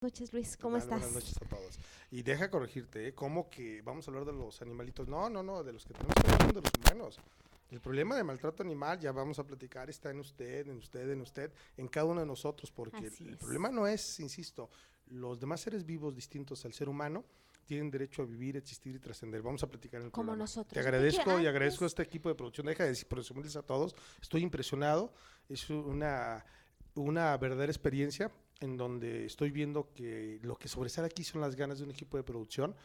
Noches, Luis, ¿Qué ¿cómo tal? Buenas estás? noches a todos. Y deja corregirte, ¿eh? ¿Cómo que vamos a hablar de los animalitos? No, no, no, de los que tenemos que hablar de los humanos. El problema de maltrato animal, ya vamos a platicar, está en usted, en usted, en usted, en cada uno de nosotros, porque Así el es. problema no es, insisto, los demás seres vivos distintos al ser humano tienen derecho a vivir, existir y trascender. Vamos a platicar en el Como programa. Te nosotros. Yo creo que agradezco y agradezco a antes, este equipo de producción. Deja de decir, presumirles a todos. Estoy impresionado. Es una verdadera experiencia en donde estoy viendo que lo que sobresale aquí son las ganas de un equipo de producción.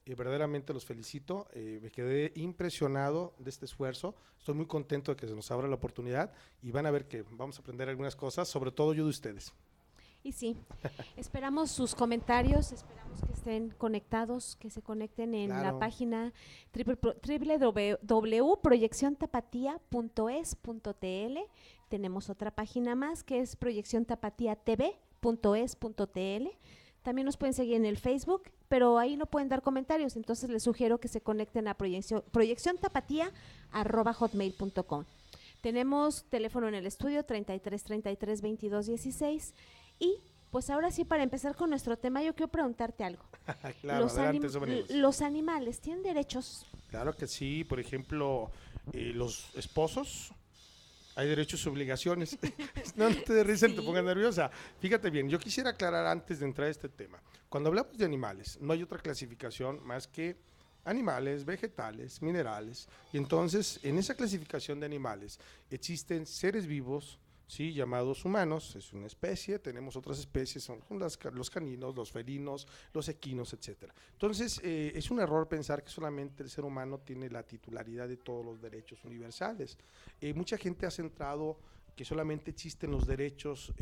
Verdaderamente los felicito, me quedé impresionado de este esfuerzo, estoy muy contento de que se nos abra la oportunidad y van a ver que vamos a aprender algunas cosas, sobre todo yo de ustedes. y sí, esperamos sus comentarios, esperamos que estén conectados, que se conecten en la Claro, página www.proyecciontapatía.es.tl. Tenemos otra página más que es proyecciontapatiatv.es.tl. También nos pueden seguir en el Facebook, pero ahí no pueden dar comentarios, entonces les sugiero que se conecten a proyecciontapatía@hotmail.com. Tenemos teléfono en el estudio 33 33 22 16 y pues ahora sí, para empezar con nuestro tema, yo quiero preguntarte algo. claro, adelante, eso venimos. Los animales tienen derechos. Claro que sí, por ejemplo, los esposos, hay derechos y obligaciones. No, no te des risa, te pongas Sí. nerviosa. Fíjate bien, yo quisiera aclarar antes de entrar a este tema. Cuando hablamos de animales, no hay otra clasificación más que animales, vegetales, minerales. Y entonces, en esa clasificación de animales, existen seres vivos, sí, llamados humanos, es una especie, tenemos otras especies, son los caninos, los felinos, los equinos, etcétera. Entonces, es un error pensar que solamente el ser humano tiene la titularidad de todos los derechos universales. Mucha gente ha centrado que solamente existen los derechos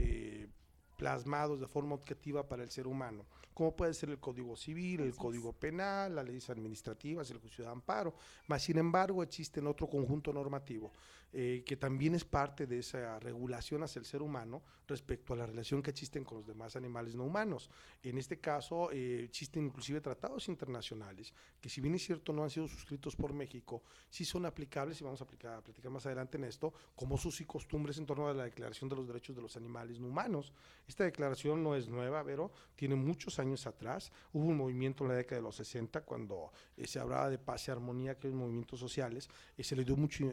plasmados de forma objetiva para el ser humano, como puede ser el Código Civil, el Así es. Código Penal, las leyes administrativas, el juicio de amparo, mas sin embargo existen otro conjunto normativo que también es parte de esa regulación hacia el ser humano respecto a la relación que existen con los demás animales no humanos. En este caso existen inclusive tratados internacionales que, si bien es cierto no han sido suscritos por México, sí son aplicables, y vamos a platicar más adelante en esto, como usos y costumbres en torno a la Declaración de los Derechos de los Animales No Humanos. Esta declaración no es nueva, pero tiene muchos años atrás. Hubo un movimiento en la década de los 60 cuando se hablaba de paz y armonía, que es movimientos sociales, se le dio mucho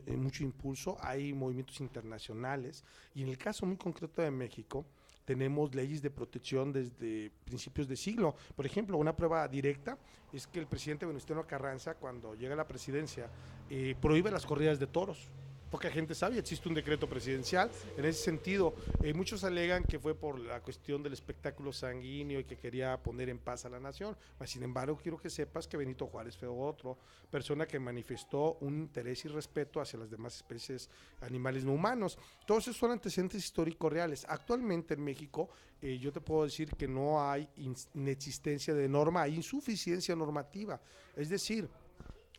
impulso. Hay movimientos internacionales y en el caso muy concreto de México, tenemos leyes de protección desde principios de siglo. Por ejemplo, una prueba directa es que el presidente Venustiano Carranza, cuando llega a la presidencia, prohíbe las corridas de toros. Poca gente sabe, existe un decreto presidencial Sí. en ese sentido. Muchos alegan que fue por la cuestión del espectáculo sanguíneo y que quería poner en paz a la nación. Mas, sin embargo, quiero que sepas que Benito Juárez fue otra persona que manifestó un interés y respeto hacia las demás especies animales no humanos. Todos esos son antecedentes históricos reales. Actualmente en México, yo te puedo decir que no hay inexistencia de norma, hay insuficiencia normativa. Es decir,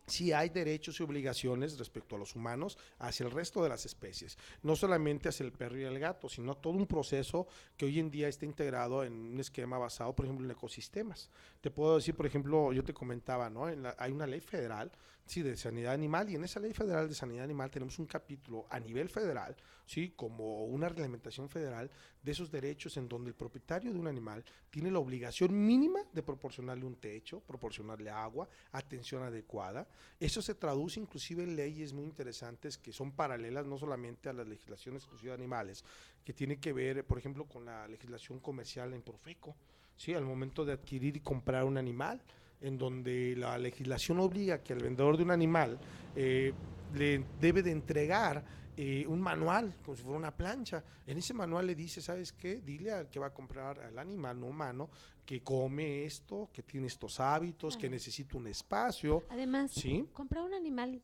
sí hay derechos y obligaciones respecto a los humanos hacia el resto de las especies, no solamente hacia el perro y el gato, sino todo un proceso que hoy en día está integrado en un esquema basado, por ejemplo, en ecosistemas. Te puedo decir, por ejemplo, yo te comentaba, ¿no? Hay una ley federal, sí, de sanidad animal, y en esa ley federal de sanidad animal tenemos un capítulo a nivel federal, sí, como una reglamentación federal de esos derechos, en donde el propietario de un animal tiene la obligación mínima de proporcionarle un techo, proporcionarle agua, atención adecuada. Eso se traduce inclusive en leyes muy interesantes que son paralelas no solamente a la legislación exclusiva de animales, que tiene que ver, por ejemplo, con la legislación comercial en Profeco, ¿sí? Al momento de adquirir y comprar un animal, en donde la legislación obliga que el vendedor de un animal le debe de entregar un manual, como si fuera una plancha. En ese manual le dice, ¿sabes qué? Dile al que va a comprar al animal no humano que come esto, que tiene estos hábitos, que Claro. necesita un espacio, Además, ¿sí? comprar un animal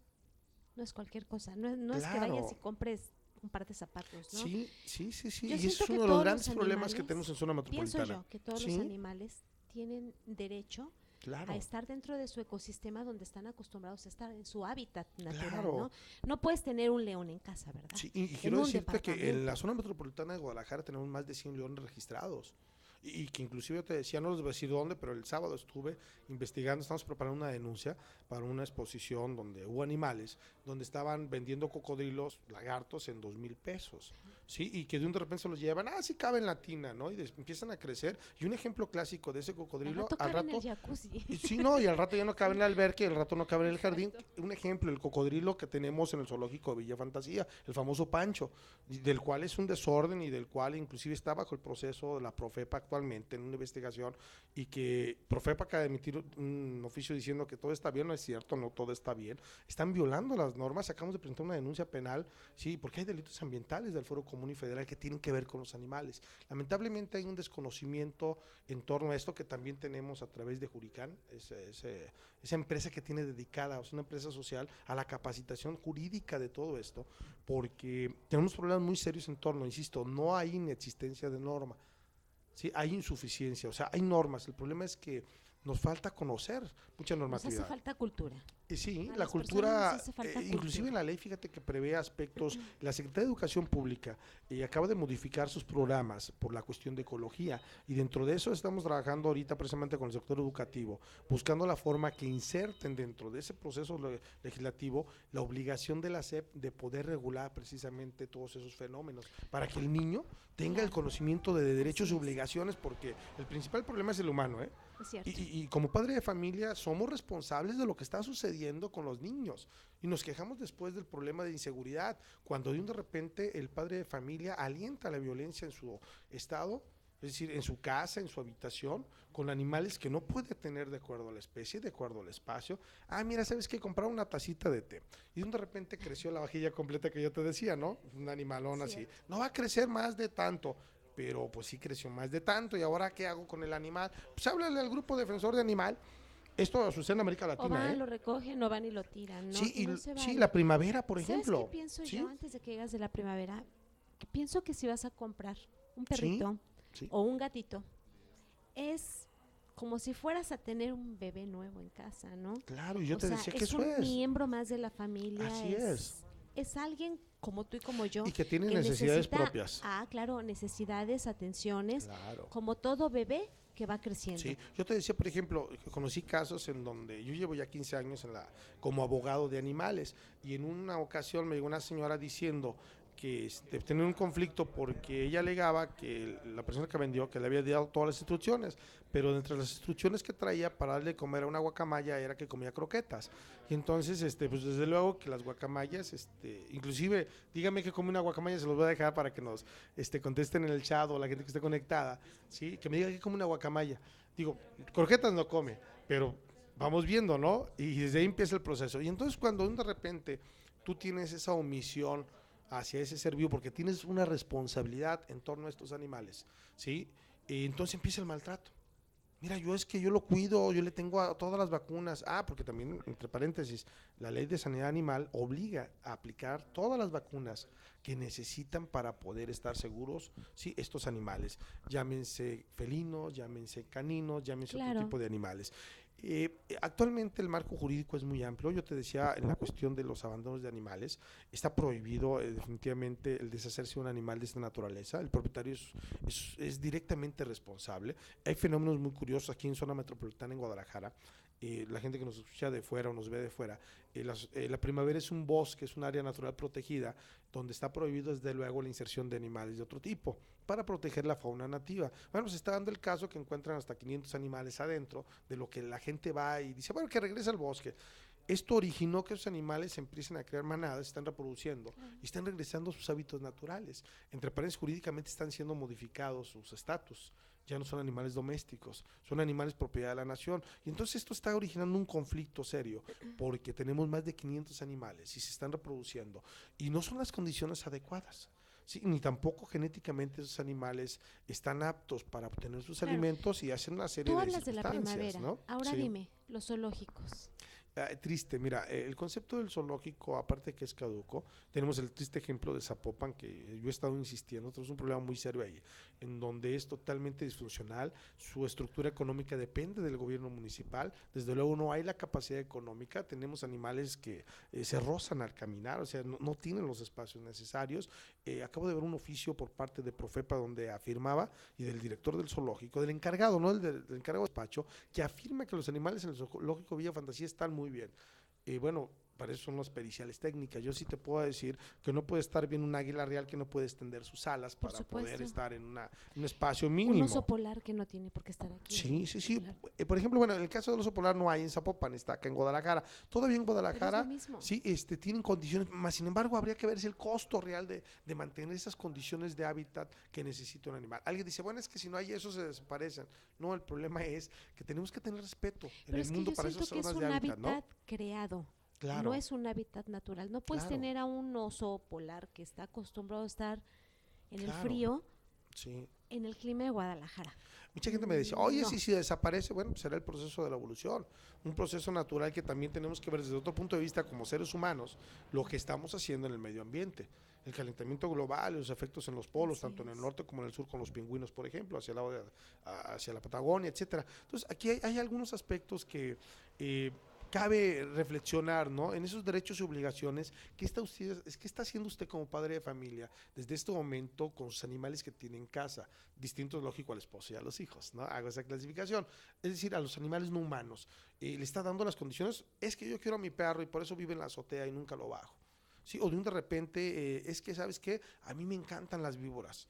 no es cualquier cosa. No es que vayas y Claro, compres un par de zapatos, ¿no? sí, sí, sí, sí. Yo Y ese siento es que uno de los todos los grandes problemas que tenemos animales, en zona pienso metropolitana. yo, que todos los Sí, animales tienen derecho a claro, estar dentro de su ecosistema donde están acostumbrados a estar en su hábitat natural, claro. ¿no? No puedes tener un león en casa, ¿verdad? Sí, y En quiero un decirte que en la departamento. zona metropolitana de Guadalajara tenemos más de 100 leones registrados. Y que inclusive yo te decía, no les voy a decir dónde, pero el sábado estuve investigando, estamos preparando una denuncia para una exposición donde hubo animales, donde estaban vendiendo cocodrilos, lagartos en 2,000 pesos. Sí, y que de un de repente se los llevan, sí cabe en la tina, ¿no? Y empiezan a crecer. Y un ejemplo clásico de ese Al cocodrilo, rato al cabe en el rato, jacuzzi. y sí, no, y al rato ya no cabe en la alberca y al rato no cabe en el jardín. Exacto. Un ejemplo, el cocodrilo que tenemos en el zoológico de Villa Fantasía, el famoso Pancho, y del cual es un desorden y del cual inclusive está bajo el proceso de la Profepa actualmente en una investigación y que Profepa acaba de emitir un oficio diciendo que todo está bien, no es cierto, no todo está bien. Están violando las normas, acabamos de presentar una denuncia penal, sí, porque hay delitos ambientales del Foro Común y Federal que tienen que ver con los animales. Lamentablemente hay un desconocimiento en torno a esto que también tenemos a través de Juricán, esa empresa que tiene dedicada, es una empresa social, a la capacitación jurídica de todo esto, porque tenemos problemas muy serios en torno, insisto, no hay inexistencia de norma, ¿sí? Hay insuficiencia, o sea, hay normas, el problema es que nos falta conocer mucha Nos hace normatividad. falta cultura. Y sí, A la las personas nos cultura, hace falta inclusive en cultura. la ley, fíjate que prevé aspectos, la Secretaría de Educación Pública acaba de modificar sus programas por la cuestión de ecología y dentro de eso estamos trabajando ahorita precisamente con el sector educativo, buscando la forma que inserten dentro de ese proceso legislativo la obligación de la SEP de poder regular precisamente todos esos fenómenos para que el niño tenga el Claro, conocimiento de derechos así y es. obligaciones porque el principal problema es el humano, ¿eh? Es cierto. Y como padre de familia somos responsables de lo que está sucediendo con los niños y nos quejamos después del problema de inseguridad, cuando de repente el padre de familia alienta la violencia en su estado, es decir, en su casa, en su habitación, con animales que no puede tener de acuerdo a la especie, de acuerdo al espacio. Mira, ¿sabes qué? Comprar una tacita de té. Y de repente creció la vajilla completa que yo te decía, ¿no? Un animalón así. Cierto. No va a crecer más de tanto, pero pues sí creció más de tanto y ahora ¿qué hago con el animal? Pues háblale al grupo defensor de animal. Esto sucede en América O Latina, van, ¿eh? lo recogen, o van y lo tiran, ¿no? Sí, Y no se sí, vale. la primavera, por ¿Sabes qué ejemplo. pienso Sí, yo antes de que llegas de la primavera? Que pienso que si vas a comprar un sí, perrito sí. o un gatito, es como si fueras a tener un bebé nuevo en casa, ¿no? Claro, y yo O te sea, decía que es eso un es. miembro más de la familia, Así es. es alguien como tú y como yo Y que tiene que necesidades necesita, propias. claro, necesidades, atenciones, Claro. como todo bebé que va creciendo. Sí, yo te decía, por ejemplo, conocí casos en donde yo llevo ya 15 años como abogado de animales y en una ocasión me llegó una señora diciendo que tenía un conflicto porque ella alegaba que la persona que vendió que le había dado todas las instrucciones, pero entre las instrucciones que traía para darle de comer a una guacamaya era que comía croquetas. Y entonces, pues desde luego que las guacamayas, inclusive, dígame que come una guacamaya, se los voy a dejar para que nos contesten en el chat o la gente que esté conectada, ¿sí? Que me diga que come una guacamaya. Digo, croquetas no come, pero vamos viendo, ¿no? Y desde ahí empieza el proceso. Y entonces cuando de repente tú tienes esa omisión hacia ese ser vivo, porque tienes una responsabilidad en torno a estos animales, ¿sí? Y entonces empieza el maltrato. Mira, yo lo cuido, yo le tengo a todas las vacunas. Porque también, entre paréntesis, la ley de sanidad animal obliga a aplicar todas las vacunas que necesitan para poder estar seguros, sí, estos animales. Llámense felinos, llámense caninos, llámense otro Claro. tipo de animales. Actualmente el marco jurídico es muy amplio. Yo te decía en la cuestión de los abandonos de animales, está prohibido definitivamente el deshacerse de un animal de esta naturaleza. El propietario es directamente responsable. Hay fenómenos muy curiosos aquí en zona metropolitana en Guadalajara. La gente que nos escucha de fuera o nos ve de fuera, la primavera es un bosque, es un área natural protegida, donde está prohibido desde luego la inserción de animales de otro tipo, para proteger la fauna nativa. Bueno, se está dando el caso que encuentran hasta 500 animales adentro, de lo que la gente va y dice, bueno, que regrese al bosque. Esto originó que esos animales empiecen a crear manadas, están reproduciendo y están regresando a sus hábitos naturales. Entre paréntesis, jurídicamente están siendo modificados sus estatus. Ya no son animales domésticos, son animales propiedad de la nación. Y entonces esto está originando un conflicto serio, porque tenemos más de 500 animales y se están reproduciendo. Y no son las condiciones adecuadas. Sí, ni tampoco genéticamente esos animales están aptos para obtener sus Claro. alimentos y hacen una serie Tú de hablas de la circunstancias, primavera. ¿no? Ahora Sí. dime, los zoológicos. Triste, mira, el concepto del zoológico, aparte que es caduco, tenemos el triste ejemplo de Zapopan, que yo he estado insistiendo, tenemos un problema muy serio ahí, en donde es totalmente disfuncional, su estructura económica depende del gobierno municipal, desde luego no hay la capacidad económica, tenemos animales que se rozan al caminar, o sea, no tienen los espacios necesarios. Acabo de ver un oficio por parte de Profepa donde afirmaba, y del director del zoológico, del encargado, no del encargado de despacho, que afirma que los animales en el zoológico Villa Fantasía están muy bien. Bueno, para eso son las periciales técnicas. Yo sí te puedo decir que no puede estar bien un águila real que no puede extender sus alas Por para poder supuesto. estar en un espacio Un mínimo. oso polar que no tiene por qué estar aquí. Sí, sí, sí. Claro. Por ejemplo, bueno, en el caso del oso polar no hay en Zapopan, está acá en Guadalajara. Todavía en Pero es Guadalajara, lo mismo. sí, tienen condiciones, más sin embargo, habría que ver si el costo real de mantener esas condiciones de hábitat que necesita un animal. Alguien dice, bueno, es que si no hay eso se desaparecen. No, el problema es que tenemos que tener respeto en Pero el es que mundo yo para siento esas que es zonas un de hábitat, hábitat ¿no? creado. Claro, No es un hábitat natural. No puedes claro, tener a un oso polar que está acostumbrado a estar en el claro, frío, sí. en el clima de Guadalajara. Mucha gente me decía, oye, No, si desaparece, bueno, será el proceso de la evolución, un proceso natural que también tenemos que ver desde otro punto de vista como seres humanos, lo que estamos haciendo en el medio ambiente. El calentamiento global, los efectos en los polos, así tanto en el es. norte como en el sur con los pingüinos, por ejemplo, hacia el lado hacia la Patagonia, etcétera. Entonces, aquí hay algunos aspectos que cabe reflexionar, ¿no? En esos derechos y obligaciones, ¿qué está haciendo usted como padre de familia desde este momento con sus animales que tiene en casa? Distintos, lógico, al esposo y a los hijos, ¿no? Hago esa clasificación. Es decir, a los animales no humanos. Le está dando las condiciones, es que yo quiero a mi perro y por eso vive en la azotea y nunca lo bajo. Sí, o de un de repente, es que, ¿sabes qué? A mí me encantan las víboras.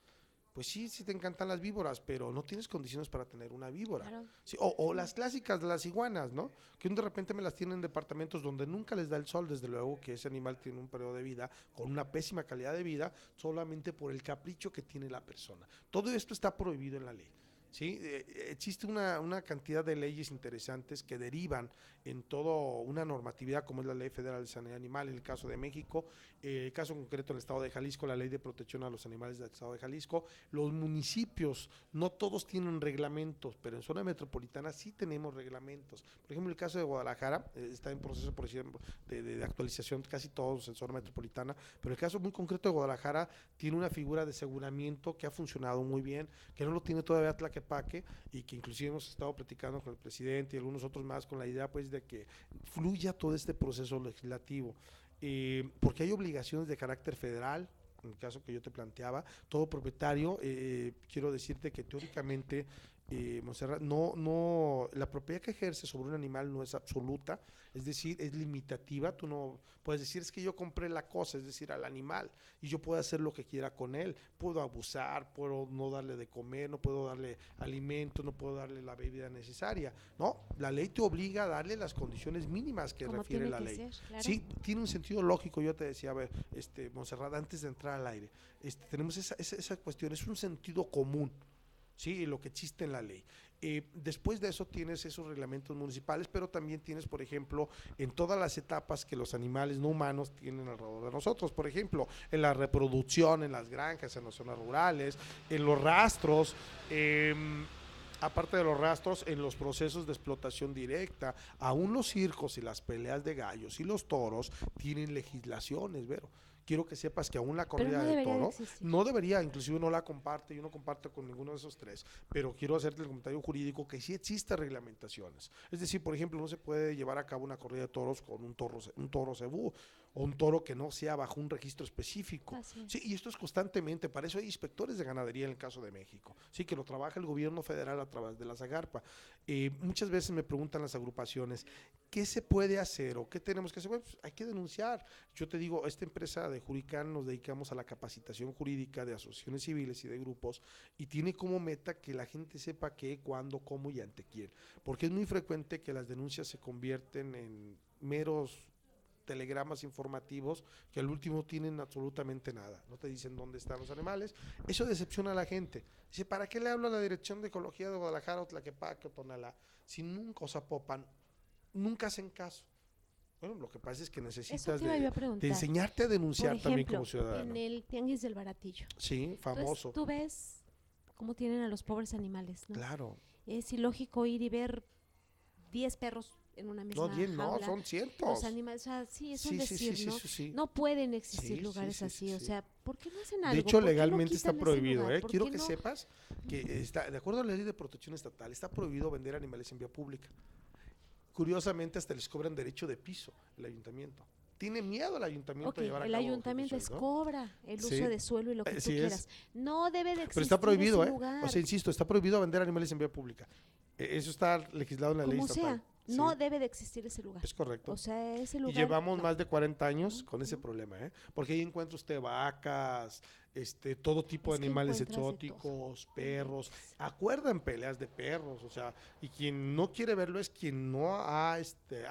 Pues sí, sí te encantan las víboras, pero no tienes condiciones para tener una víbora. Claro. Sí, o Sí. las clásicas de las iguanas, ¿no? Que de repente me las tienen en departamentos donde nunca les da el sol, desde luego que ese animal tiene un periodo de vida con una pésima calidad de vida, solamente por el capricho que tiene la persona. Todo esto está prohibido en la ley. ¿Sí? Existe una cantidad de leyes interesantes que derivan en toda una normatividad como es la Ley Federal de Sanidad Animal, en el caso de México, el caso concreto en el estado de Jalisco, la Ley de Protección a los Animales del estado de Jalisco. Los municipios, no todos tienen reglamentos, pero en zona metropolitana sí tenemos reglamentos. Por ejemplo, el caso de Guadalajara está en proceso, por ejemplo, de actualización, casi todos en zona metropolitana, pero el caso muy concreto de Guadalajara tiene una figura de aseguramiento que ha funcionado muy bien, que no lo tiene todavía Tlaquepaque, y que inclusive hemos estado platicando con el presidente y algunos otros más con la idea pues de que fluya todo este proceso legislativo, porque hay obligaciones de carácter federal. En el caso que yo te planteaba, todo propietario, quiero decirte que teóricamente, Montserrat, la propiedad que ejerce sobre un animal no es absoluta, es decir, es limitativa. Tú no puedes decir, es que yo compré la cosa, es decir, al animal, y yo puedo hacer lo que quiera con él. Puedo abusar, puedo no darle de comer, no puedo darle alimento, no puedo darle la bebida necesaria. No, la ley te obliga a darle las condiciones mínimas que Como refiere tiene la que ley. ser, claro. Sí, tiene un sentido lógico. Yo te decía, a ver, Montserrat, antes de entrar al aire, tenemos esa cuestión, es un sentido común. Sí, lo que existe en la ley. Después de eso tienes esos reglamentos municipales, pero también tienes, por ejemplo, en todas las etapas que los animales no humanos tienen alrededor de nosotros, por ejemplo, en la reproducción, en las granjas, en las zonas rurales, en los rastros, aparte de los rastros, en los procesos de explotación directa. Aún los circos y las peleas de gallos y los toros tienen legislaciones, Vero. Quiero que sepas que aún la Pero corrida no de debería de toro existir. no debería, inclusive no la comparte, yo no comparto con ninguno de esos tres, pero quiero hacerte el comentario jurídico que sí existen reglamentaciones. Es decir, por ejemplo, no se puede llevar a cabo una corrida de toros con un toro cebú o un toro que no sea bajo un registro específico. Así es. Sí, y esto es constantemente, para eso hay inspectores de ganadería en el caso de México, sí, que lo trabaja el gobierno federal a través de la Zagarpa. Muchas veces me preguntan las agrupaciones, ¿qué se puede hacer o qué tenemos que hacer? Bueno, pues hay que denunciar. Yo te digo, esta empresa de Juricán nos dedicamos a la capacitación jurídica de asociaciones civiles y de grupos, y tiene como meta que la gente sepa qué, cuándo, cómo y ante quién, porque es muy frecuente que las denuncias se convierten en meros telegramas informativos que al último tienen absolutamente nada, no te dicen dónde están los animales. Eso decepciona a la gente. Dice, ¿para qué le hablo a la Dirección de Ecología de Guadalajara o Tlaquepaque o Tonalá si nunca, o Zapopan, nunca hacen caso? Bueno, lo que pasa es que Eso necesitas te iba yo a de preguntar. enseñarte a Por denunciar también como ejemplo, ciudadano. en el Tianguis del Baratillo. Sí, Entonces, famoso. tú ves cómo tienen a los pobres animales, ¿no? Claro. Es ilógico ir y ver 10 perros en una misma No, 10 no, jaula. son Los cientos. animales, o sea, sí, es un Sí, decir, sí, ¿no? sí, sí. No pueden existir Sí, lugares sí, así, sí, o sí. sea, ¿por qué no hacen algo? De hecho, ¿Por qué no legalmente está quitan ese prohibido, lugar? ¿Por Quiero qué que no? sepas que está, de acuerdo a la ley de protección estatal, está prohibido vender animales en vía pública. Curiosamente, hasta les cobran derecho de piso el ayuntamiento. Tiene miedo el ayuntamiento Ok, de llevar a el cabo ayuntamiento ejecución, ¿no? cobra el uso Sí. de suelo y lo que tú Sí quieras. es. No debe de existir Pero está prohibido, ese lugar. O sea, insisto, está prohibido vender animales en vía pública. Eso está legislado en la ley Como estatal. sea, No Sí. debe de existir ese lugar. Es correcto. O sea, ese Y lugar. llevamos no. más de 40 años con ese Ujú. problema, ¿eh? Porque ahí encuentra usted vacas, todo tipo de Es que animales encuentras de todo. exóticos, No perros, inventes. acuerdan peleas de perros, o sea, y quien no quiere verlo es quien no ha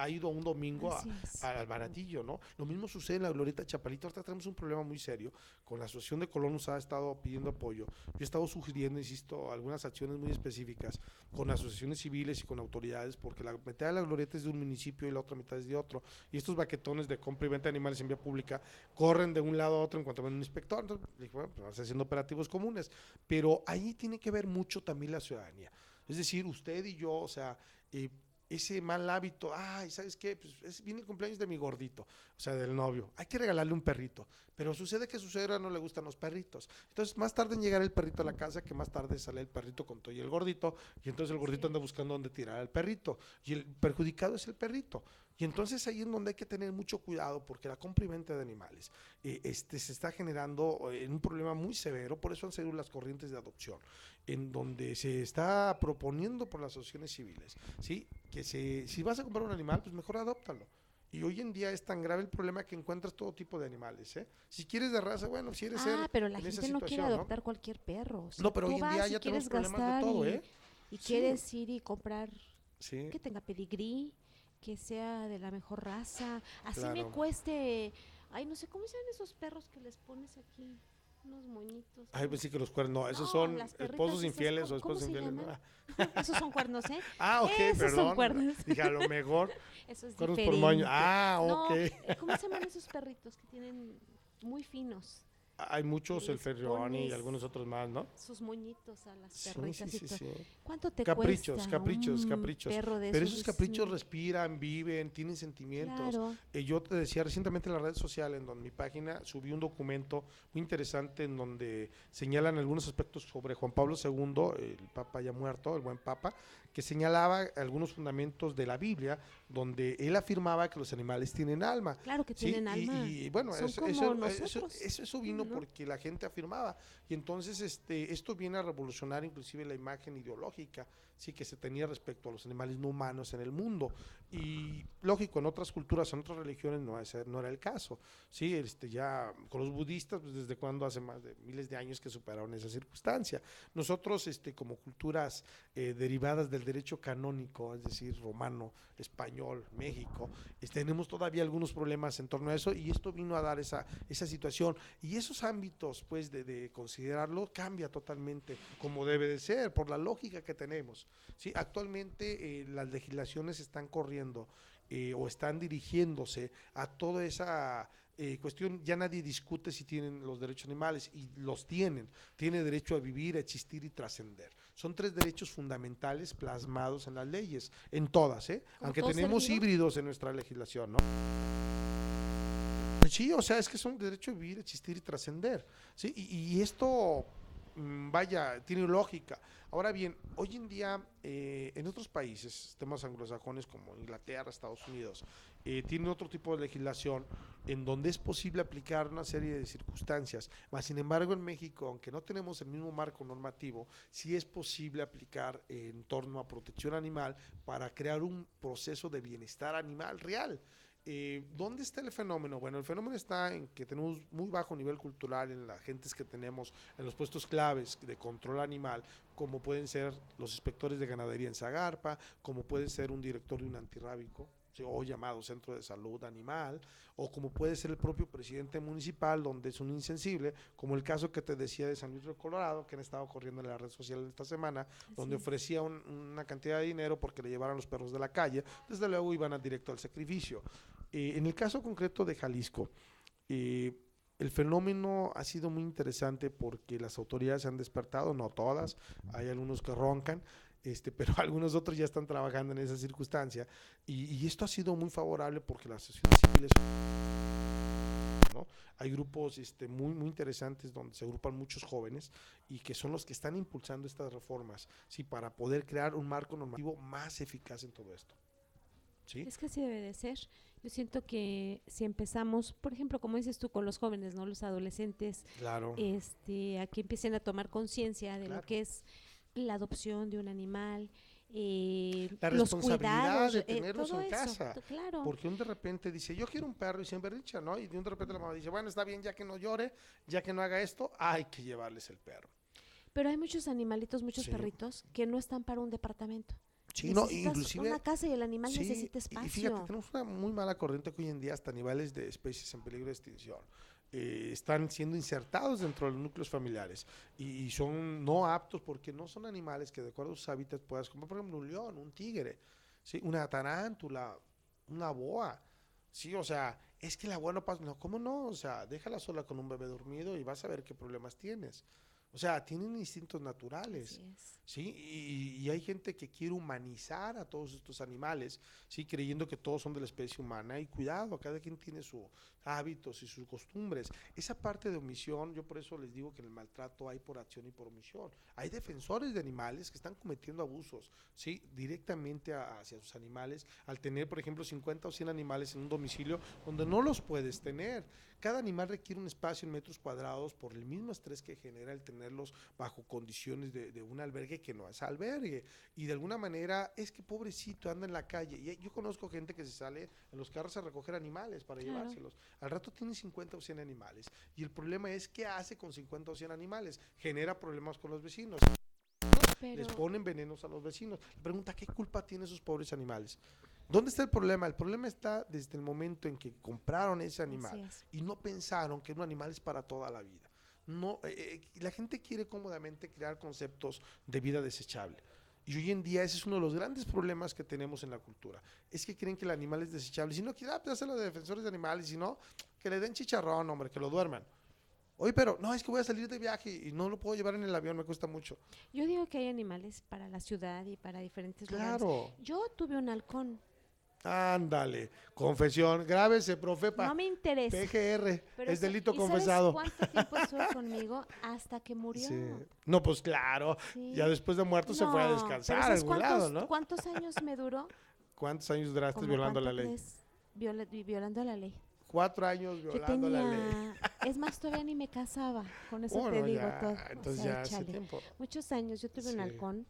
ido un domingo Así es. al Baratillo, ¿no? Lo mismo sucede en la Glorieta de Chapalito. Ahorita tenemos un problema muy serio. Con la Asociación de Colón nos ha estado pidiendo apoyo. Yo he estado sugiriendo, insisto, algunas acciones muy específicas con asociaciones civiles y con autoridades, porque la mitad de la Glorieta es de un municipio y la otra mitad es de otro. Y estos baquetones de compra y venta de animales en vía pública corren de un lado a otro en cuanto ven un inspector. Entonces, dije, bueno, pues vamos haciendo operativos comunes. Pero ahí tiene que ver mucho también la ciudadanía. Es decir, usted y yo, o sea, eh, ese mal hábito, ay, ¿sabes qué? Pues viene el cumpleaños de mi gordito, o sea, del novio, hay que regalarle un perrito, pero sucede que a su suegra no le gustan los perritos, entonces más tarde en llegar el perrito a la casa que más tarde sale el perrito con todo y el gordito, y entonces el gordito anda buscando dónde tirar al perrito, y el perjudicado es el perrito. Y entonces ahí es donde hay que tener mucho cuidado porque la compra y venta de animales se está generando un problema muy severo, por eso han salido las corrientes de adopción, en donde se está proponiendo por las asociaciones civiles, ¿sí? Si vas a comprar un animal, pues mejor adóptalo. Y hoy en día es tan grave el problema que encuentras todo tipo de animales, ¿eh? Si quieres de raza, bueno, si eres ser Pero la en esa gente no quiere situación, ¿no? adoptar cualquier perro. O sea, No, pero tú hoy en día vas y ya tenemos quieres problemas de gastar todo, ¿eh? y Sí, quieres ir y comprar sí, que tenga pedigrí, que sea de la mejor raza. Así me claro. cueste. Ay, no sé cómo se llaman esos perros que les pones aquí. Unos moñitos. Ay, pues sí que los cuernos, no, esos No, son las perritas esposos esas, infieles o cómo esposas se infieles, ¿no? llaman? Esos son cuernos, ¿eh? Ok, Esos son perdón. cuernos. Dije, a lo mejor Eso es cuernos por moño. diferente. Ah, ok. No, ¿cómo se llaman esos perritos que tienen muy finos? Hay Que muchos, el les Ferrioni y pones algunos otros más, ¿no? sus moñitos a las Sí, sí, perritas y sí, todo. sí. ¿Cuánto te Caprichos, cuesta caprichos, un caprichos. perro de Pero esos? esos caprichos respiran, viven, tienen sentimientos. Claro, Yo te decía recientemente en la red social, en donde mi página subí un documento muy interesante en donde señalan algunos aspectos sobre Juan Pablo II, el Papa ya muerto, el buen Papa, que señalaba algunos fundamentos de la Biblia, donde él afirmaba que los animales tienen alma. claro que Sí, tienen alma. y bueno, Son eso, como eso, eso, nosotros, eso, eso vino ¿no? porque la gente afirmaba. Y entonces esto viene a revolucionar inclusive la imagen ideológica, sí, que se tenía respecto a los animales no humanos en el mundo. Y lógico, en otras culturas, en otras religiones no era el caso. Sí, ya con los budistas, pues desde cuando hace más de miles de años que superaron esa circunstancia. Nosotros, como culturas derivadas del derecho canónico, es decir, romano, español, México, tenemos todavía algunos problemas en torno a eso y esto vino a dar esa situación y esos ámbitos pues de considerarlo cambia totalmente como debe de ser por la lógica que tenemos. ¿Sí? Actualmente las legislaciones están corriendo o están dirigiéndose a toda esa cuestión, ya nadie discute si tienen los derechos animales y los tiene derecho a vivir, a existir y trascender. Son 3 derechos fundamentales plasmados en las leyes, en todas, Como aunque todo ser tenemos vivo. híbridos en nuestra legislación, ¿no? Pues sí, o sea, es que son derecho a vivir, existir y trascender, ¿sí? Y esto, vaya, tiene lógica. Ahora bien, hoy en día, en otros países, temas anglosajones como Inglaterra, Estados Unidos, tienen otro tipo de legislación en donde es posible aplicar una serie de circunstancias. Mas, sin embargo, en México, aunque no tenemos el mismo marco normativo, sí es posible aplicar en torno a protección animal para crear un proceso de bienestar animal real. ¿Dónde está el fenómeno? Bueno, el fenómeno está en que tenemos muy bajo nivel cultural en las gentes que tenemos en los puestos claves de control animal, como pueden ser los inspectores de ganadería en Zagarpa, como puede ser un director de un antirrábico, ¿sí? O llamado Centro de Salud Animal, o como puede ser el propio presidente municipal, donde es un insensible, como el caso que te decía de San Luis del Colorado, que han estado corriendo en la red social esta semana, donde Así es. ofrecía una cantidad de dinero porque le llevaran los perros de la calle, desde luego iban a directo al sacrificio. En el caso concreto de Jalisco, eh, el fenómeno ha sido muy interesante porque las autoridades se han despertado, no todas, hay algunos que roncan, pero algunos otros ya están trabajando en esa circunstancia y esto ha sido muy favorable porque las sociedades civiles, ¿no? Hay grupos muy, muy interesantes donde se agrupan muchos jóvenes y que son los que están impulsando estas reformas, ¿sí? Para poder crear un marco normativo más eficaz en todo esto. ¿Sí? Es que así debe de ser. Yo siento que si empezamos, por ejemplo, como dices tú, con los jóvenes, ¿no? Los adolescentes, Claro, a que empiecen a tomar conciencia de lo claro. que es la adopción de un animal, La los responsabilidad cuidados, de tenerlos todo en eso, casa. claro. Porque uno de repente dice, yo quiero un perro y se emberrincha, ¿no? Y de un de repente la mamá dice, bueno, está bien, ya que no llore, ya que no haga esto, hay que llevarles el perro. Pero hay muchos animalitos, muchos Sí. perritos que no están para un departamento. Sí, no, Necesitas inclusive... una casa y el animal Sí, necesita y espacio. fíjate, tenemos una muy mala corriente que hoy en día hasta animales de especies en peligro de extinción están siendo insertados dentro de los núcleos familiares y son no aptos porque no son animales que de acuerdo a sus hábitats puedas comprar, por ejemplo, un león, un tigre, ¿sí? Una tarántula, una boa, sí, o sea, es que la boa no pasa, no, ¿cómo no? O sea, déjala sola con un bebé dormido y vas a ver qué problemas tienes. O sea, tienen instintos naturales. Así es. ¿Sí? Y hay gente que quiere humanizar a todos estos animales, ¿sí? Creyendo que todos son de la especie humana. Y cuidado, cada quien tiene sus hábitos y sus costumbres. Esa parte de omisión, yo por eso les digo que en el maltrato hay por acción y por omisión. Hay defensores de animales que están cometiendo abusos, ¿sí? Directamente hacia sus animales, al tener, por ejemplo, 50 o 100 animales en un domicilio donde no los puedes tener. Cada animal requiere un espacio en metros cuadrados por el mismo estrés que genera el tenerlos bajo condiciones de un albergue que no es albergue. Y de alguna manera es que pobrecito anda en la calle. Y yo conozco gente que se sale en los carros a recoger animales para llevárselos. Al rato tiene 50 o 100 animales. Y el problema es qué hace con 50 o 100 animales. Genera problemas con los vecinos. Les ponen venenos a los vecinos. Le pregunta, ¿qué culpa tienen esos pobres animales? ¿Dónde está el problema? El problema está desde el momento en que compraron ese animal y no pensaron que un animal es para toda la vida. No, la gente quiere cómodamente crear conceptos de vida desechable. Y hoy en día ese es uno de los grandes problemas que tenemos en la cultura. Es que creen que el animal es desechable. Si no, pues hácelo de defensores de animales. Si no, que le den chicharrón, hombre, que lo duerman. Oye, pero no, es que voy a salir de viaje y no lo puedo llevar en el avión, me cuesta mucho. Yo digo que hay animales para la ciudad y para diferentes lugares. Claro. Yo tuve un halcón. Ándale, confesión, grábese, profepa. No me interesa. PGR, Pero es delito ¿y confesado. ¿sabes cuánto tiempo estuvo conmigo? Hasta que murió. Sí. No, pues claro, Sí. ya después de muerto se fue a No, descansar pero a ¿sabes algún lado, ¿no? ¿Cuántos años me duró? ¿Cuántos años duraste ¿Cómo violando la cuánto ley? crees? Violando la ley. 4 años Yo violando la ley. tenía, es más, todavía ni me casaba, con eso Bueno, te digo ya, todo. entonces O sea, ya hace échale. tiempo. Muchos años, yo tuve un Sí. halcón.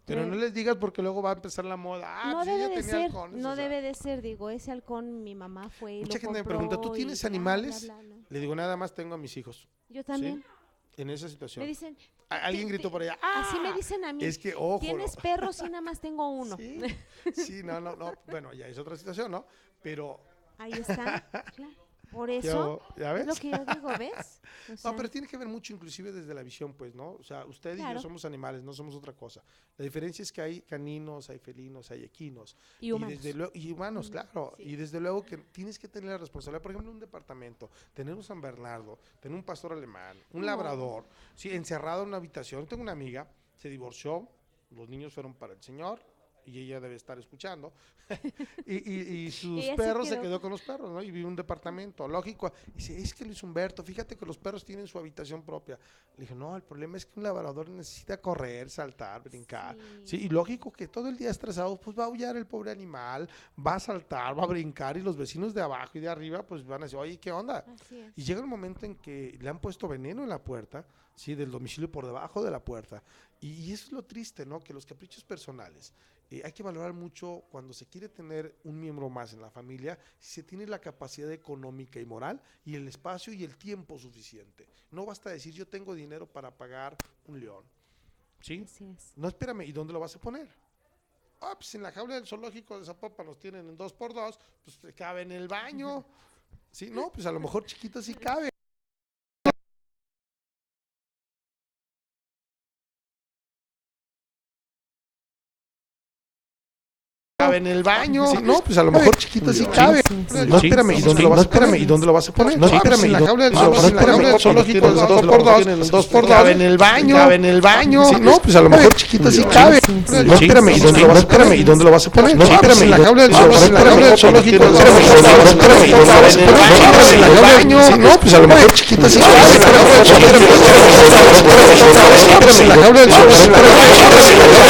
Pero no les digas porque luego va a empezar la moda. Ah, no pues debe ella de tenía ser, halcones, no o sea. debe de ser, digo, ese halcón mi mamá fue y Mucha lo gente me compró pregunta, ¿tú y tienes bla, animales? bla, bla, ¿no? Le digo, nada más tengo a mis hijos. Yo también. En esa situación. Me dicen, Alguien gritó por allá. ¡Ah! así me dicen a mí. Es que, ojo. ¿Tienes perros? Sí, nada más tengo uno. Sí, sí, no. Bueno, ya es otra situación, ¿no? Pero Ahí está, claro. Por eso, ¿ya es ves? lo que yo digo, ¿ves? O sea, No, pero tiene que ver mucho inclusive desde la visión, pues, ¿no? O sea, usted y Claro. yo somos animales, no somos otra cosa. La diferencia es que hay caninos, hay felinos, hay equinos. y humanos. Y humanos, claro. sí. Y desde luego que tienes que tener la responsabilidad, por ejemplo, en un departamento, tener un San Bernardo, tener un pastor alemán, un No. labrador, sí, encerrado en una habitación. Tengo una amiga, se divorció, los niños fueron para el señor, y ella debe estar escuchando, y sus Ella se perros se quedó. quedó con los perros, ¿no? Y vive en un departamento, lógico. Y dice, es que Luis Humberto, fíjate que los perros tienen su habitación propia. Le dije, no, el problema es que un labrador necesita correr, saltar, brincar. Sí, y lógico que todo el día estresado, pues va a aullar el pobre animal, va a saltar, va a brincar, y los vecinos de abajo y de arriba, pues van a decir, oye, ¿qué onda? Así es. Y llega el momento en que le han puesto veneno en la puerta, sí, del domicilio por debajo de la puerta. Y eso es lo triste, ¿no? Que los caprichos personales, hay que valorar mucho cuando se quiere tener un miembro más en la familia, si se tiene la capacidad económica y moral y el espacio y el tiempo suficiente. No basta decir yo tengo dinero para pagar un león, ¿sí? Así es. No, espérame, ¿y dónde lo vas a poner? Ah, pues en la jaula del zoológico de Zapopan los tienen en 2x2, pues cabe en el baño. Sí, no, pues a lo mejor chiquito sí cabe. Cabe en el baño. Sí, no, pues a lo mejor chiquito sí cabe. No, espérame, ¿y dónde lo vas a poner? ¿Y dónde lo vas a poner? No, espérame, en la jaula del zoológico de 2x2, cabe en el baño. Cabe en el baño. Sí, no, pues a lo mejor chiquito sí cabe. No, espérame, ¿y dónde lo vas a poner? ¿Y dónde lo vas a poner? No, espérame, en la jaula del zoológico de 2x2, cabe en el baño. Sí, no, pues a lo mejor chiquito sí cabe. Espérame, en la jaula del zoológico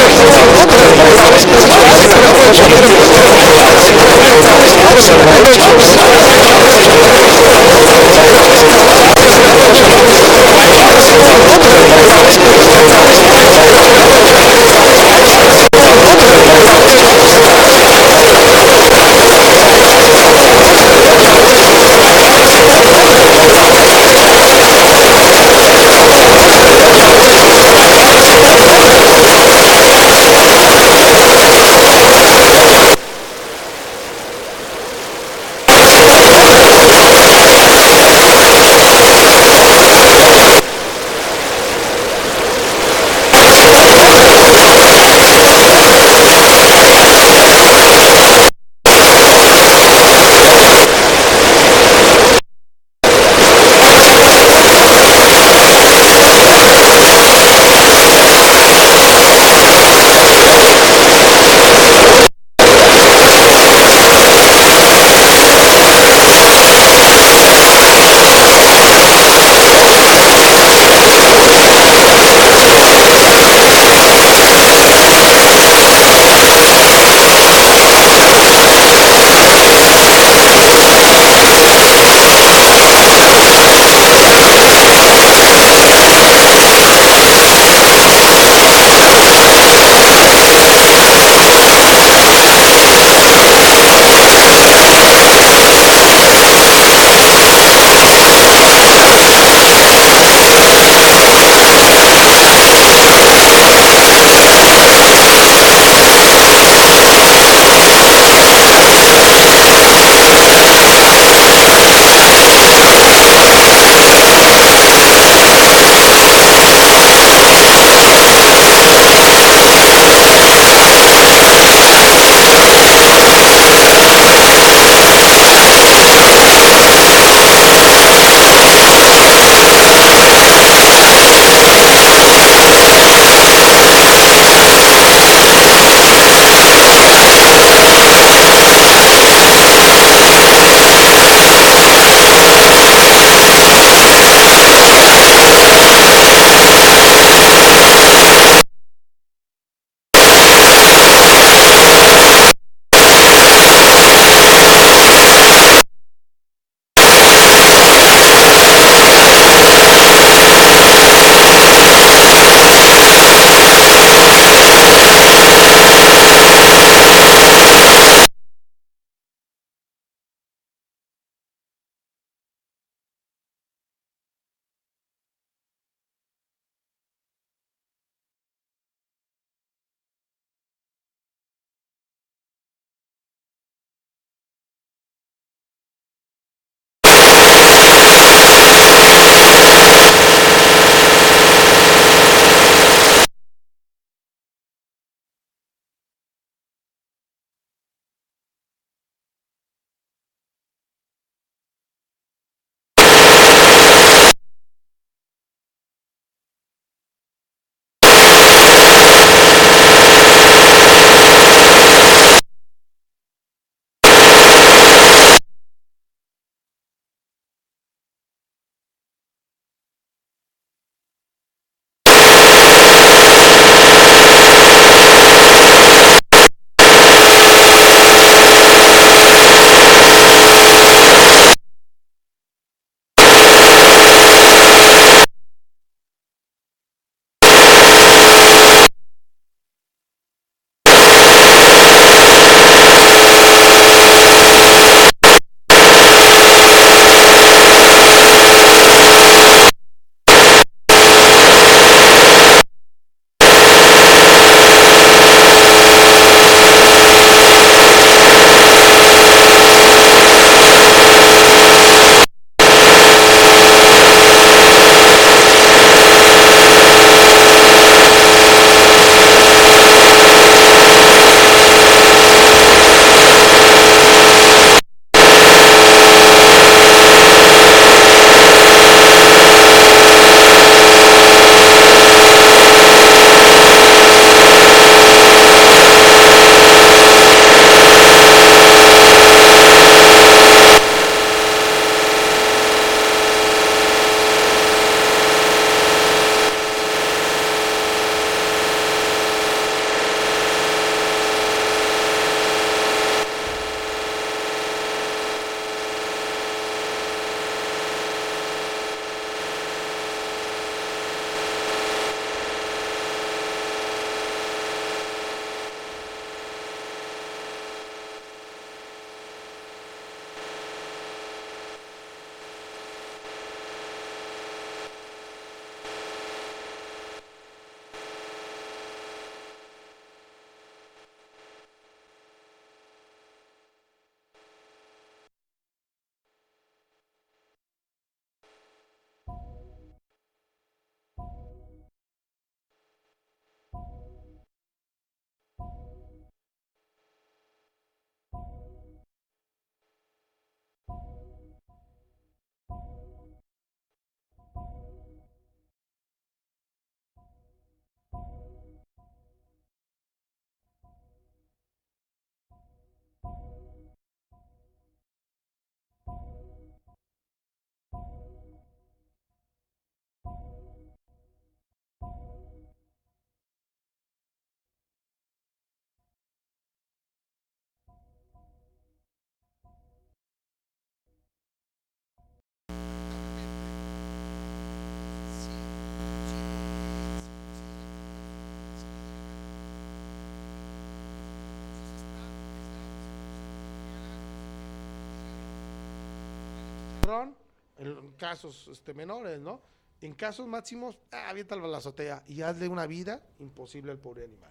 ladrón, en casos menores, ¿no? En casos máximos, aviéntalo a la azotea y hazle una vida imposible al pobre animal.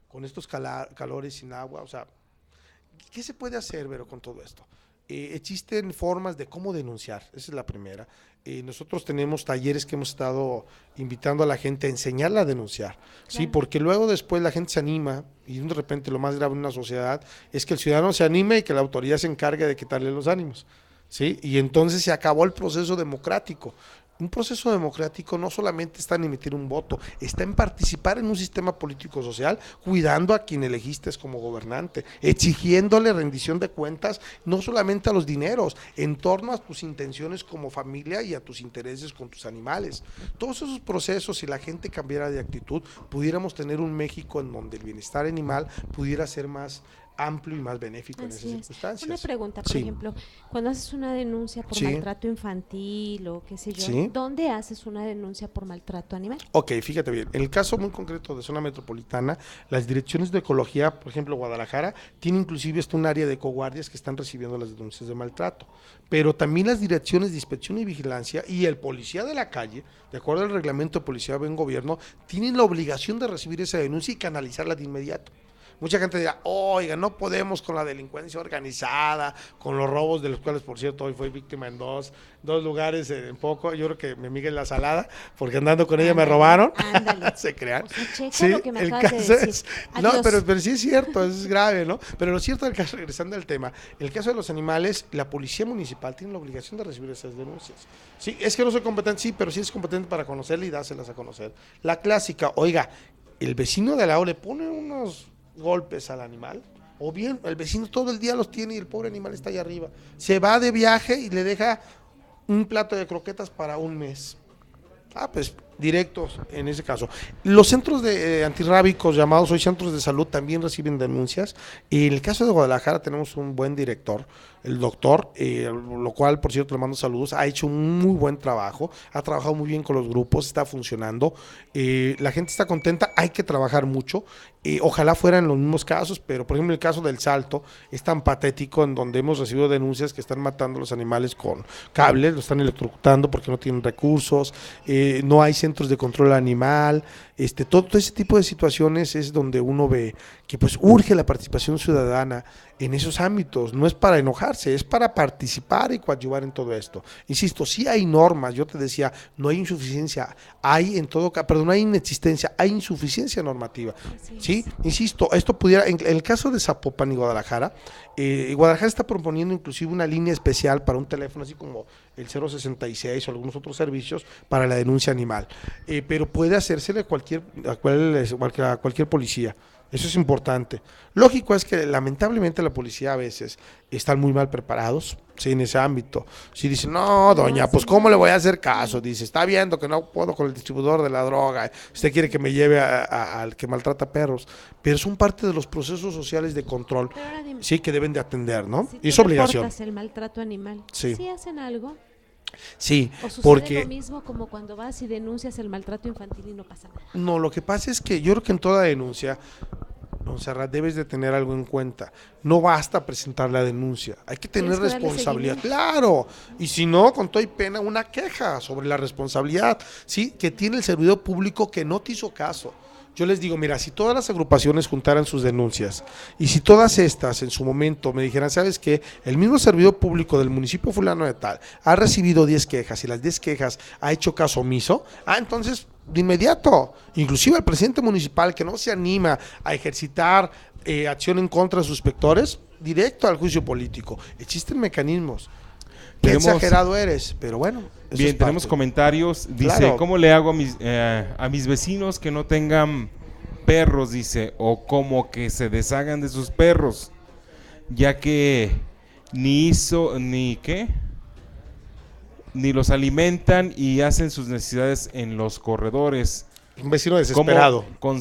Con estos calores sin agua, o sea, ¿qué se puede hacer, Vero, con todo esto? Existen formas de cómo denunciar, esa es la primera. Nosotros tenemos talleres que hemos estado invitando a la gente a enseñarla a denunciar, claro. ¿Sí? Porque luego después la gente se anima y de repente lo más grave en una sociedad es que el ciudadano se anime y que la autoridad se encargue de quitarle los ánimos, ¿sí? Y entonces se acabó el proceso democrático. Un proceso democrático no solamente está en emitir un voto, está en participar en un sistema político-social, cuidando a quien elegiste como gobernante, exigiéndole rendición de cuentas, no solamente a los dineros, en torno a tus intenciones como familia y a tus intereses con tus animales. Todos esos procesos, si la gente cambiara de actitud, pudiéramos tener un México en donde el bienestar animal pudiera ser más amplio y más benéfico en esas circunstancias. Una pregunta, por ejemplo, cuando haces una denuncia por maltrato infantil o qué sé yo, ¿dónde haces una denuncia por maltrato animal? Ok, fíjate bien, en el caso muy concreto de zona metropolitana, las direcciones de ecología, por ejemplo, Guadalajara, tiene inclusive un área de ecoguardias que están recibiendo las denuncias de maltrato, pero también las direcciones de inspección y vigilancia y el policía de la calle, de acuerdo al reglamento de policía en gobierno, tienen la obligación de recibir esa denuncia y canalizarla de inmediato. Mucha gente dirá, oiga, no podemos con la delincuencia organizada, con los robos de los cuales, por cierto, hoy fui víctima en dos lugares en poco. Yo creo que mi amiga es la salada, porque andando con ella me robaron. Se crean. Sí, lo que me el caso de es, no, pero sí es cierto, es grave, ¿no? Pero lo cierto del caso, regresando al tema, el caso de los animales, la policía municipal tiene la obligación de recibir esas denuncias. Sí, es que no soy competente, sí, pero sí es competente para conocerla y dárselas a conocer. La clásica, oiga, el vecino de al lado le pone unos golpes al animal, o bien el vecino todo el día los tiene y el pobre animal está allá arriba, se va de viaje y le deja un plato de croquetas para un mes. Pues directos en ese caso. Los centros de antirrábicos, llamados hoy centros de salud, también reciben denuncias, y en el caso de Guadalajara tenemos un buen director, el doctor, lo cual, por cierto, le mando saludos, ha hecho un muy buen trabajo, ha trabajado muy bien con los grupos, está funcionando, la gente está contenta, hay que trabajar mucho, ojalá fueran los mismos casos, pero por ejemplo el caso del Salto es tan patético, en donde hemos recibido denuncias que están matando a los animales con cables, lo están electrocutando porque no tienen recursos, no hay centros de control animal, todo ese tipo de situaciones es donde uno ve que pues urge la participación ciudadana en esos ámbitos, no es para enojarse, es para participar y coadyuvar en todo esto. Insisto, sí hay normas, yo te decía, no hay insuficiencia, hay no hay inexistencia, hay insuficiencia normativa, ¿sí? Insisto, esto pudiera, en el caso de Zapopan y Guadalajara, Guadalajara está proponiendo inclusive una línea especial para un teléfono, así como el 066 o algunos otros servicios para la denuncia animal, pero puede hacérsele a cualquier policía. Eso es importante. Lógico es que lamentablemente la policía a veces están muy mal preparados, sí, en ese ámbito. Si dicen, no, doña, pues ¿cómo le voy a hacer caso? Dice, está viendo que no puedo con el distribuidor de la droga, usted quiere que me lleve al que maltrata perros, pero son parte de los procesos sociales de control, sí, que deben de atender, ¿no? Si y es obligación. El maltrato animal, sí. ¿Sí hacen algo? Sí, ¿O sucede porque lo mismo como cuando vas y denuncias el maltrato infantil y no pasa nada? No, lo que pasa es que yo creo que en toda denuncia, Montserrat, debes de tener algo en cuenta. No basta presentar la denuncia, hay que tener responsabilidad, claro, y si no, con toda pena, una queja sobre la responsabilidad, ¿sí? Que tiene el servidor público que no te hizo caso. Yo les digo, mira, si todas las agrupaciones juntaran sus denuncias y si todas estas en su momento me dijeran, ¿sabes qué? El mismo servidor público del municipio fulano de tal ha recibido 10 quejas y las 10 quejas ha hecho caso omiso, entonces de inmediato, inclusive el presidente municipal que no se anima a ejercitar acción en contra de sus inspectores, directo al juicio político. Existen mecanismos. Qué exagerado eres, pero bueno. Bien, tenemos comentarios. Dice, claro. ¿Cómo le hago a mis vecinos que no tengan perros? Dice, o como que se deshagan de sus perros, ya que ni los alimentan y hacen sus necesidades en los corredores. Un vecino desesperado. ¿Cómo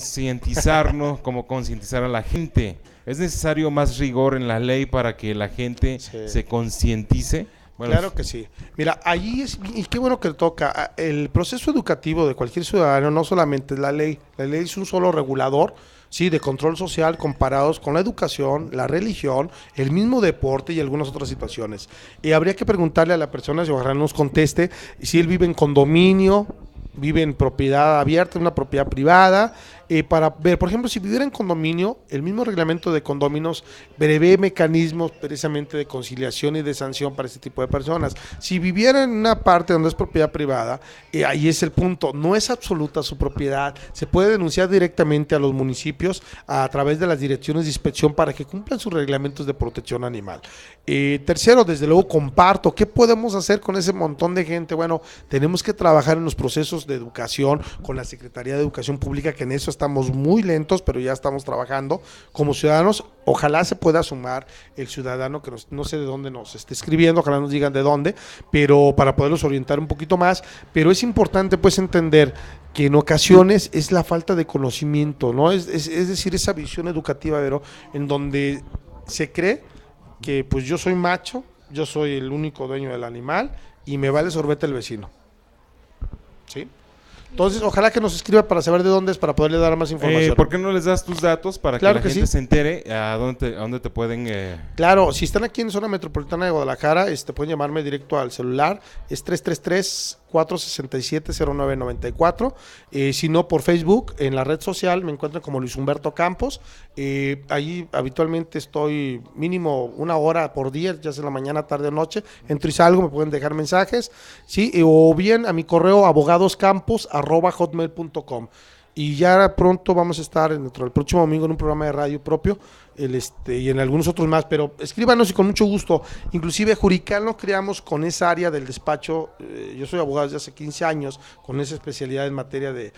concientizar a la gente? ¿Es necesario más rigor en la ley para que la gente se concientice? Bueno, claro que sí. Mira, allí y qué bueno que le toca, el proceso educativo de cualquier ciudadano no solamente es la ley es un solo regulador sí, de control social comparados con la educación, la religión, el mismo deporte y algunas otras situaciones. Y habría que preguntarle a la persona, si ojalá nos conteste, si él vive en condominio, vive en propiedad abierta, en una propiedad privada, para ver, por ejemplo, si viviera en condominio, el mismo reglamento de condominios prevé mecanismos precisamente de conciliación y de sanción para este tipo de personas. Si viviera en una parte donde es propiedad privada, ahí es el punto, no es absoluta su propiedad, se puede denunciar directamente a los municipios a través de las direcciones de inspección para que cumplan sus reglamentos de protección animal. Tercero, desde luego comparto, ¿qué podemos hacer con ese montón de gente? Bueno, tenemos que trabajar en los procesos de educación con la Secretaría de Educación Pública, que en eso estamos muy lentos, pero ya estamos trabajando como ciudadanos. Ojalá se pueda sumar el ciudadano que no sé de dónde nos esté escribiendo, ojalá nos digan de dónde, pero para poderlos orientar un poquito más, pero es importante pues entender que en ocasiones es la falta de conocimiento, ¿no? Es decir, esa visión educativa, pero en donde se cree que pues yo soy macho, yo soy el único dueño del animal y me vale sorbete el vecino, ¿sí? Entonces, ojalá que nos escriba para saber de dónde es, para poderle dar más información. ¿Por qué no les das tus datos para claro que la que gente sí. se entere a dónde te pueden... Claro, si están aquí en zona metropolitana de Guadalajara, pueden llamarme directo al celular, es 333-467-0994, si no por Facebook, en la red social me encuentran como Luis Humberto Campos, ahí habitualmente estoy mínimo 1 hora por día, ya sea en la mañana, tarde o noche, entro y salgo, me pueden dejar mensajes, ¿sí? O bien a mi correo abogadoscampos@hotmail.com. Y ya pronto vamos a estar dentro del próximo domingo en un programa de radio propio, y en algunos otros más, pero escríbanos y con mucho gusto. Inclusive Juricán lo creamos con esa área del despacho, yo soy abogado desde hace 15 años, con esa especialidad en materia de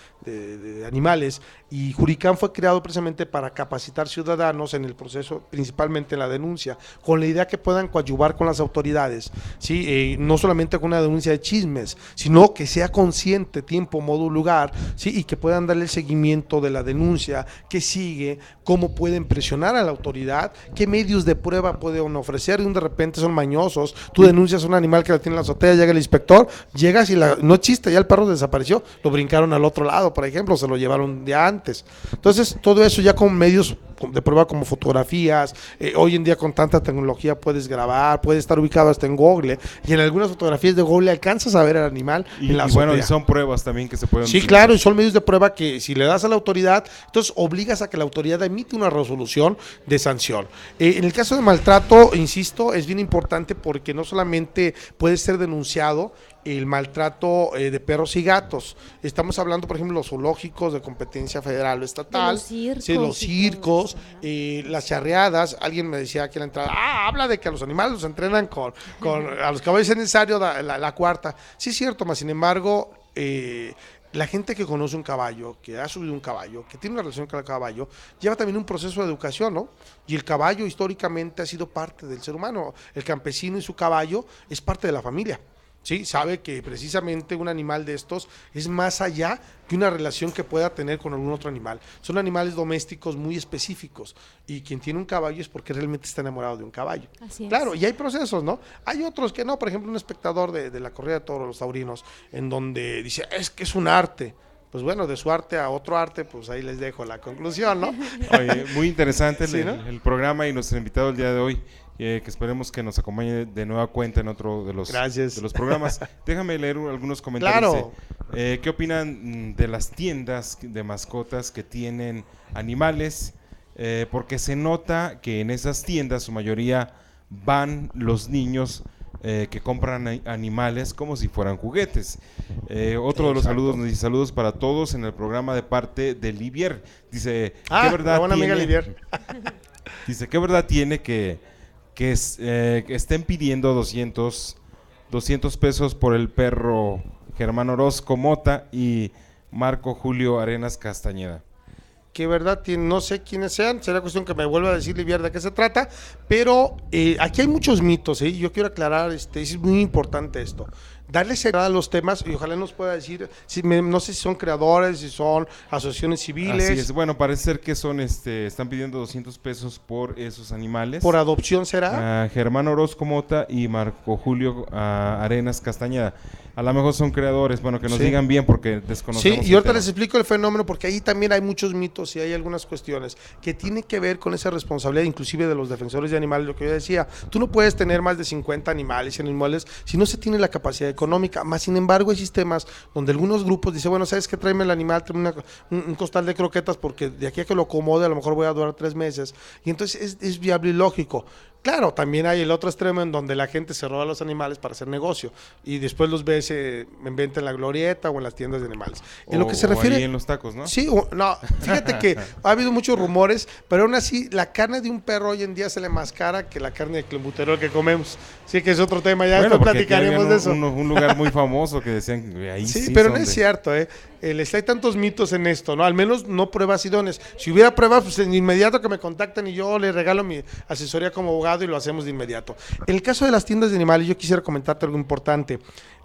animales, y Juricán fue creado precisamente para capacitar ciudadanos en el proceso, principalmente en la denuncia, con la idea que puedan coadyuvar con las autoridades, ¿sí? No solamente con una denuncia de chismes, sino que sea consciente, tiempo, modo, lugar, ¿sí? Y que puedan darle el seguimiento de la denuncia, que sigue, cómo pueden presionar a la autoridad, qué medios de prueba pueden ofrecer, y de repente son mañosos, tú denuncias a un animal que la tiene en la azotea, llega el inspector, llegas y no chiste, ya el perro desapareció, lo brincaron al otro lado, por ejemplo, se lo llevaron un día antes. Entonces, todo eso ya con medios de prueba como fotografías, hoy en día con tanta tecnología puedes grabar, puede estar ubicado hasta en Google, y en algunas fotografías de Google alcanzas a ver al animal en la azotea. Bueno, y son pruebas también que se pueden... Sí, claro, y son medios de prueba que si le das a la autoridad, entonces obligas a que la autoridad emite una resolución de sanción. En el caso de maltrato, insisto, es bien importante porque no solamente puede ser denunciado el maltrato de perros y gatos. Estamos hablando, por ejemplo, los zoológicos de competencia federal o estatal, de los circos, las charreadas. Alguien me decía aquí en la entrada, habla de que a los animales los entrenan a los caballos es necesario la cuarta. Sí es cierto, mas sin embargo, la gente que conoce un caballo, que ha subido un caballo, que tiene una relación con el caballo, lleva también un proceso de educación, ¿no? Y el caballo históricamente ha sido parte del ser humano. El campesino y su caballo es parte de la familia. Sí, sabe que precisamente un animal de estos es más allá que una relación que pueda tener con algún otro animal. Son animales domésticos muy específicos y quien tiene un caballo es porque realmente está enamorado de un caballo. Así es. Claro, y hay procesos, ¿no? Hay otros que no, por ejemplo, un espectador de la corrida de toros, los taurinos, en donde dice, es que es un arte. Pues bueno, de su arte a otro arte, pues ahí les dejo la conclusión, ¿no? Oye, muy interesante Sí, ¿no? el programa y nuestro invitado el día de hoy. Que esperemos que nos acompañe de nueva cuenta en otro de los programas. Déjame leer algunos comentarios. Claro. ¿Qué opinan de las tiendas de mascotas que tienen animales? Porque se nota que en esas tiendas su mayoría van los niños que compran animales como si fueran juguetes. Otro de los saludos nos dice, saludos para todos en el programa de parte de Livier. Dice, ¿qué verdad buena tiene? amiga Livier. Dice, ¿qué verdad tiene que estén pidiendo 200 pesos por el perro Germán Orozco Mota y Marco Julio Arenas Castañeda? Que verdad tiene, no sé quiénes sean, será cuestión que me vuelva a decir Livier de qué se trata, pero aquí hay muchos mitos, yo quiero aclarar, es muy importante esto, darle seriedad a los temas y ojalá nos pueda decir, no sé si son creadores, si son asociaciones civiles. Así es, bueno, parece ser que son, están pidiendo 200 pesos por esos animales. ¿Por adopción será? Germán Orozco Mota y Marco Julio Arenas Castañeda. a lo mejor son creadores, bueno, que nos Sí. digan bien porque desconocemos. Sí, y el ahorita tema. les explico el fenómeno porque ahí también hay muchos mitos y hay algunas cuestiones que tienen que ver con esa responsabilidad inclusive de los defensores de animales, lo que yo decía, tú no puedes tener más de 50 animales en inmuebles si no se tiene la capacidad económica, más sin embargo hay sistemas donde algunos grupos dicen, bueno, ¿sabes qué? Tráeme el animal, tráeme un costal de croquetas porque de aquí a que lo acomode a lo mejor voy a durar 3 meses y entonces es viable y lógico. Claro, también hay el otro extremo en donde la gente se roba los animales para hacer negocio y después los ves en venta en la glorieta o en las tiendas de animales. En lo que se refiere... ahí en los tacos, ¿no? Sí, no, fíjate que ha habido muchos rumores, pero aún así la carne de un perro hoy en día sale más cara que la carne de clenbuterol que comemos. Sí, que es otro tema, ya Bueno, después porque aquí platicaremos había de eso. un lugar muy famoso que decían que ahí Sí, sí pero son no es de- cierto, ¿eh? Hay tantos mitos en esto, ¿no? Al menos no pruebas idóneas. Si hubiera pruebas, pues de inmediato que me contacten y yo le regalo mi asesoría como abogado y lo hacemos de inmediato. En el caso de las tiendas de animales, yo quisiera comentarte algo importante.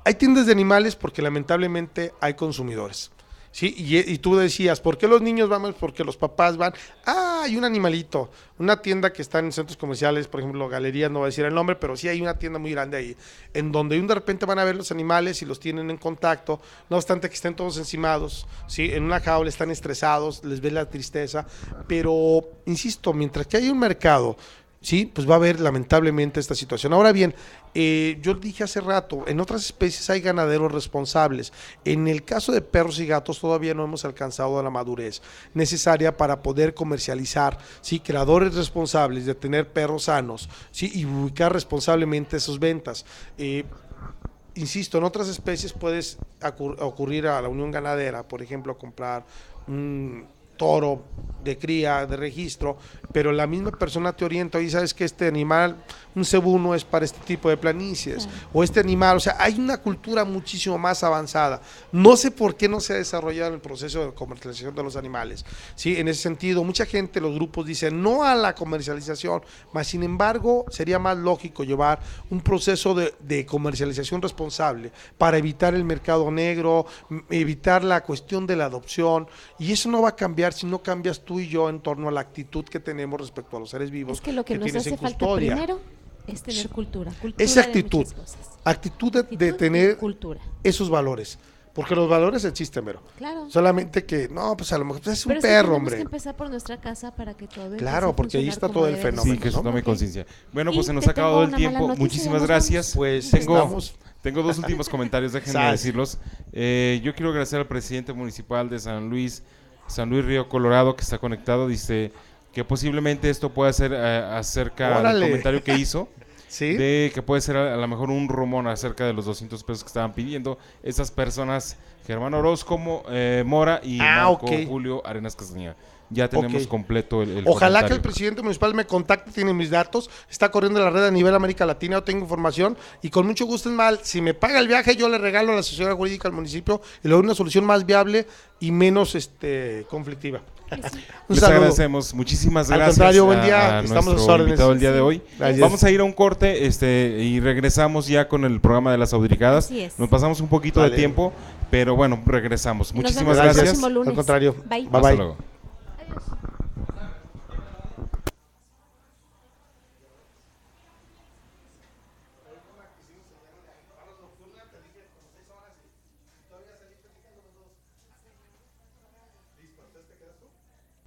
Hay tiendas de animales porque lamentablemente hay consumidores. Sí, y tú decías, ¿por qué los niños vamos? Porque los papás van. Ah, hay un animalito. Una tienda que está en centros comerciales, por ejemplo, galerías, no voy a decir el nombre, pero sí hay una tienda muy grande ahí, en donde de repente van a ver los animales y los tienen en contacto, no obstante que estén todos encimados, ¿sí? En una jaula están estresados, les ves la tristeza, pero, insisto, mientras que hay un mercado, sí, pues va a haber lamentablemente esta situación. Ahora bien, yo dije hace rato, en otras especies hay ganaderos responsables. En el caso de perros y gatos todavía no hemos alcanzado la madurez necesaria para poder comercializar, sí, creadores responsables de tener perros sanos, sí, y ubicar responsablemente sus ventas. Insisto, en otras especies puedes ocurrir a la unión ganadera, por ejemplo, comprar un toro de cría, de registro, pero la misma persona te orienta y sabes que este animal, un cebú no es para este tipo de planicies, Claro. o este animal, o sea, hay una cultura muchísimo más avanzada. No sé por qué no se ha desarrollado el proceso de comercialización de los animales, ¿sí? En ese sentido, mucha gente, los grupos dicen no a la comercialización, mas sin embargo, sería más lógico llevar un proceso de comercialización responsable para evitar el mercado negro, evitar la cuestión de la adopción, y eso no va a cambiar si no cambias tú y yo en torno a la actitud que tenemos respecto a los seres vivos Es que lo que nos tienes hace en falta custodia. primero es tener cultura. Esa de actitud, muchas cosas. actitud de Actitud y tener cultura. esos valores, porque los valores existen, pero Claro. solamente que, no, pues a lo mejor pues es un Pero sí perro, tenemos hombre. que empezar por nuestra casa para que todo empiece Claro, a porque ahí funcionar está como todo el debe de fenómeno, Sí, que se ¿no? tome Ok. conciencia. Bueno, Y pues se nos te ha acabado tengo el una mala tiempo. noticia, Muchísimas ya nos gracias. Pues tengo, estamos, tengo dos últimos comentarios, déjenme Sas. decirlos. Yo quiero agradecer al presidente municipal de San Luis Río Colorado, que está conectado. Dice que posiblemente esto pueda ser acerca del Órale. comentario que hizo, ¿sí? de que puede ser a lo mejor un rumor acerca de los 200 pesos que estaban pidiendo esas personas, Germán Orozco, Mora y Marco ok. Julio Arenas Castañeda. Ya tenemos Ok. completo el Ojalá que comentario. el presidente municipal me contacte, tiene mis datos, está corriendo la red a nivel América Latina, yo tengo información y con mucho gusto, es mal, si me paga el viaje yo le regalo la asesoría jurídica al municipio y le doy una solución más viable y menos conflictiva. Un Les saludo. agradecemos, muchísimas Al gracias contrario, buen día, a estamos a sus nuestro órdenes. invitado el día de hoy. Gracias. Vamos a ir a un corte y regresamos ya con el programa de las Audricadas. Así es. Nos pasamos un poquito Vale. de tiempo, pero bueno, regresamos. Nos Muchísimas vemos el gracias. próximo lunes. Al contrario. Bye. Bye, Hasta bye. luego.